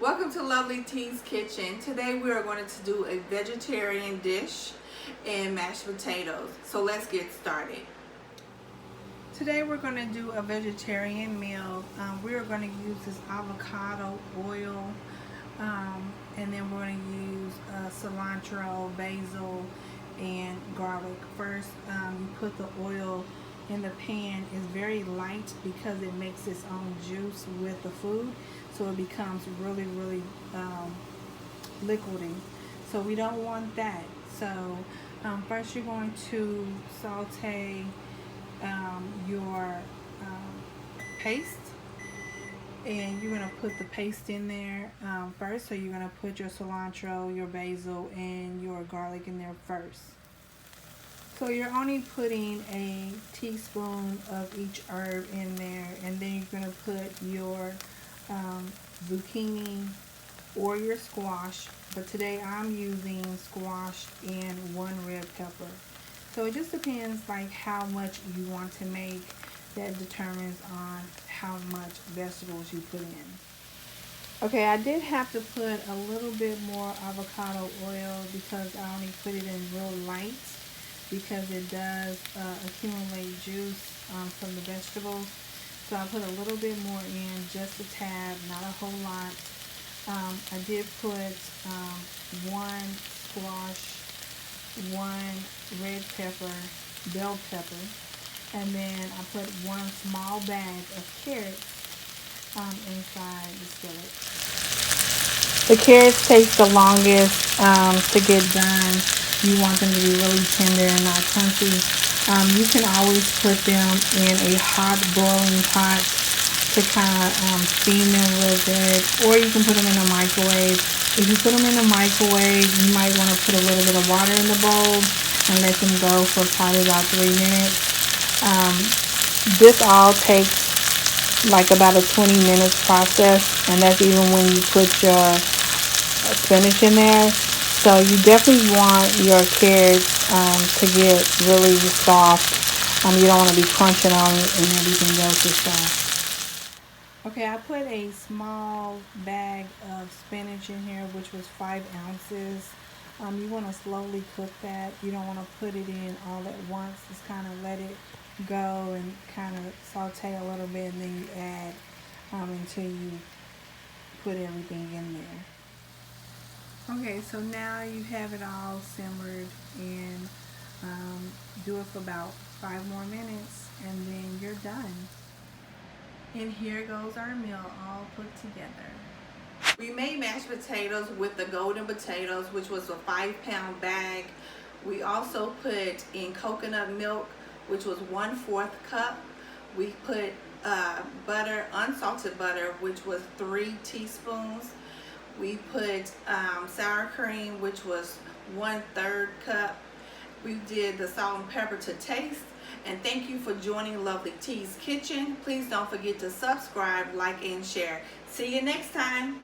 Welcome to Lovely T's Kitchen. Today we are going to do a vegetarian dish and mashed potatoes. So let's get started. Today we're going to do a vegetarian meal. We are going to use this avocado oil, and then we're going to use cilantro, basil, and garlic. First, you put the oil in the pan. It's very light because it makes its own juice with the food, so it becomes really liquidy. So we don't want that. So first you're going to saute your paste, and you're going to put the paste in there first. So you're going to put your cilantro, your basil, and your garlic in there first. So you're only putting a teaspoon of each herb in there, and then you're going to put your zucchini or your squash, but today I'm using squash and one red pepper. So it just depends like how much you want to make. That determines on how much vegetables you put in. Okay, I did have to put a little bit more avocado oil because I only put it in real light, because it does accumulate juice from the vegetables. So I put a little bit more in, just a tad, not a whole lot. I did put one squash, one red pepper, bell pepper, and then I put one small bag of carrots inside the skillet. The carrots take the longest to get done. You want them to be really tender and not crunchy. You can always put them in a hot boiling pot to kind of steam them a little bit, or you can put them in a microwave. If you put them in the microwave, you might want to put a little bit of water in the bowl and let them go for probably about 3 minutes. This all takes like about a 20 minutes process, and that's even when you put your spinach in there. So you definitely want your carrots to get really soft. You don't want to be crunching on it and everything else is soft. Okay, I put a small bag of spinach in here, which was 5 ounces. You want to slowly cook that. You don't want to put it in all at once. Just kind of let it go and kind of saute a little bit, and then you add until you put everything in there. Okay, so now you have it all simmered, and do it for about 5 more minutes, and then you're done. And here goes our meal all put together. We made mashed potatoes with the golden potatoes, which was a 5-pound bag. We also put in coconut milk, which was 1/4 cup. We put butter, unsalted butter, which was 3 teaspoons. We put sour cream, which was 1/3 cup. We did the salt and pepper to taste. And thank you for joining Lovely T's Kitchen. Please don't forget to subscribe, like, and share. See you next time.